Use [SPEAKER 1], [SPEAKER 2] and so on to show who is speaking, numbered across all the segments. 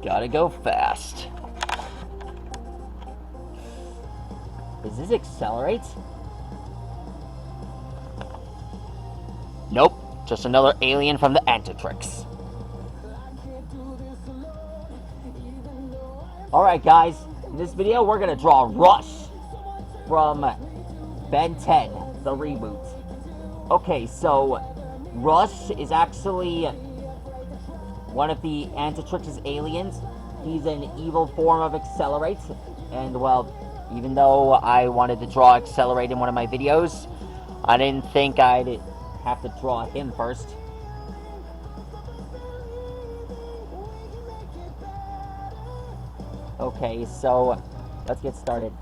[SPEAKER 1] Gotta go fast. Does this accelerate? Nope. Just another alien from the Antitrix. Alright guys, in this video we're gonna draw Rush from Ben 10, the reboot. Okay, so Rush is actually one of the Antitrix's aliens. He's an evil form of Accelerate, and well, even though I wanted to draw Accelerate in one of my videos, I didn't think I'd have to draw him first. Okay, so let's get started.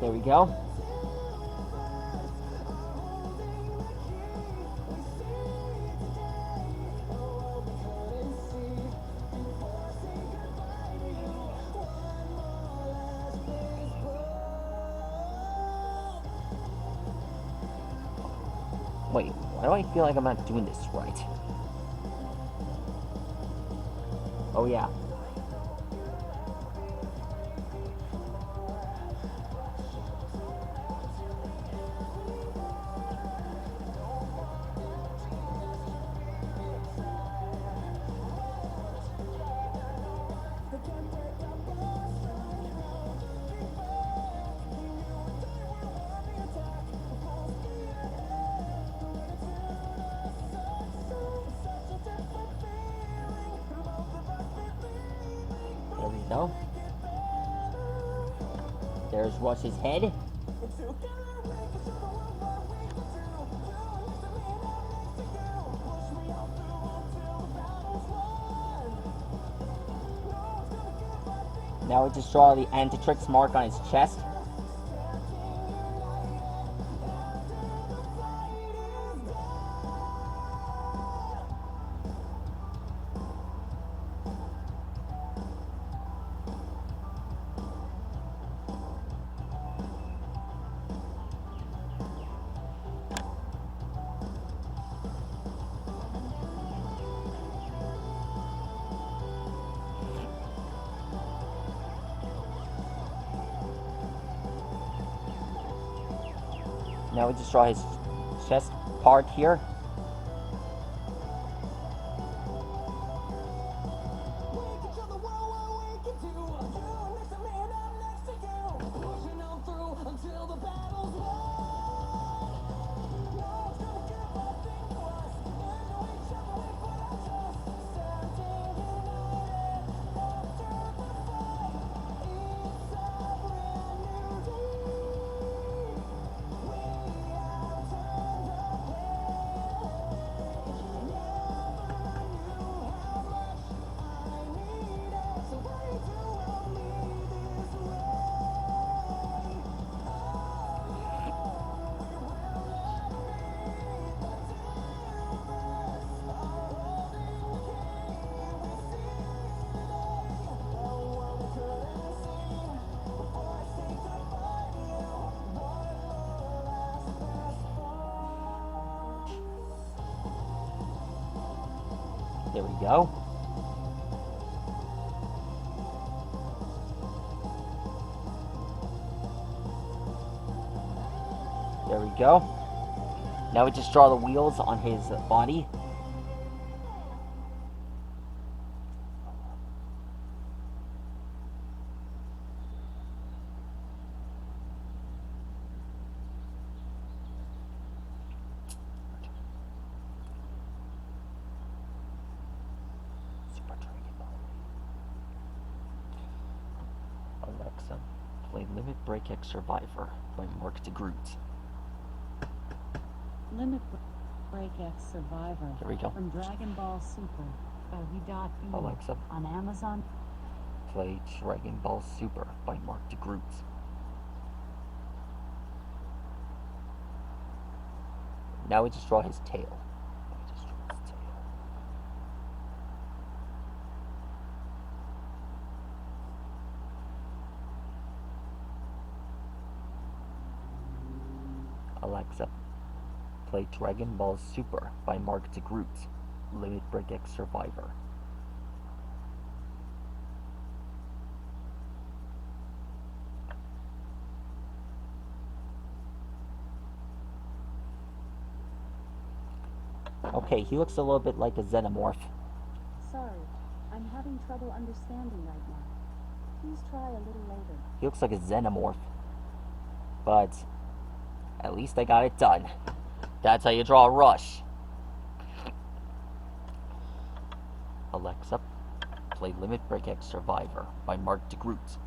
[SPEAKER 1] There we go. Wait, why do I feel like I'm not doing this right? Oh yeah. There we go. There's Rush's head. Now we just draw the Antitrix mark on his chest. Now we just draw his chest part here. There we go. There we go. Now we just draw the wheels on his body. Alexa, play Limit Break X Survivor by Mark DeGroot.
[SPEAKER 2] Limit Break X Survivor.
[SPEAKER 1] Here we go.
[SPEAKER 2] From Dragon Ball Super by V.E.
[SPEAKER 1] Alexa,
[SPEAKER 2] on Amazon.
[SPEAKER 1] play Dragon Ball Super by Mark DeGroot. Now we just draw his tail. Just draw his tail. Alexa, play Dragon Ball Super by Mark DeGroot, Limit Break X Survivor. Okay, he looks a little bit like a xenomorph.
[SPEAKER 2] Sorry, I'm having trouble understanding right now. Please try a little later.
[SPEAKER 1] He looks like a xenomorph. But at least I got it done. That's how you draw a Rush. Alexa, play Limit Break X Survivor by Mark DeGroot.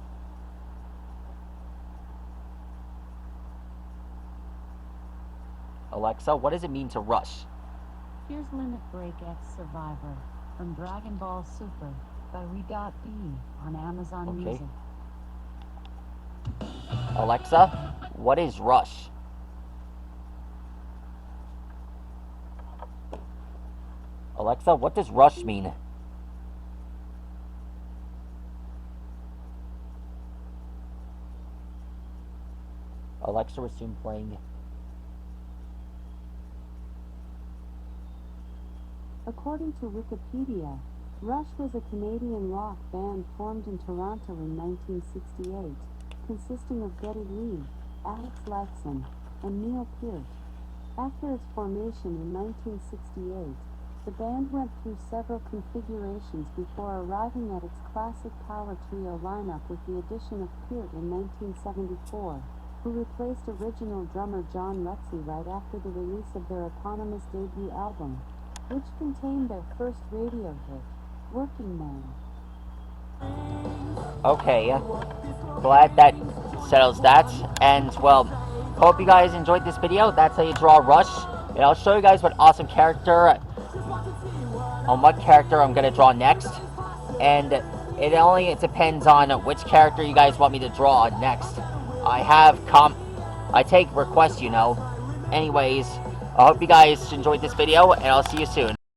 [SPEAKER 1] Alexa, what does it mean to rush?
[SPEAKER 2] Here's Limit Break X Survivor from Dragon Ball Super by k.f.a on Amazon Music.
[SPEAKER 1] Alexa, what is rush? Alexa, what does rush mean? Alexa, resume playing.
[SPEAKER 3] According to Wikipedia, Rush was a Canadian rock band formed in Toronto in 1968, consisting of Geddy Lee, Alex Lifeson, and Neil Peart. After its formation in 1968, the band went through several configurations before arriving at its classic power trio lineup with the addition of Peart in 1974, who replaced original drummer John Rutsey right after the release of their eponymous debut album, which contained their first radio hit, Working Man.
[SPEAKER 1] Okay, glad that settles that. And, well, hope you guys enjoyed this video. That's how you draw Rush. And I'll show you guys what character I'm going to draw next. And it only depends on which character you guys want me to draw next. I take requests, you know. Anyways, I hope you guys enjoyed this video, and I'll see you soon.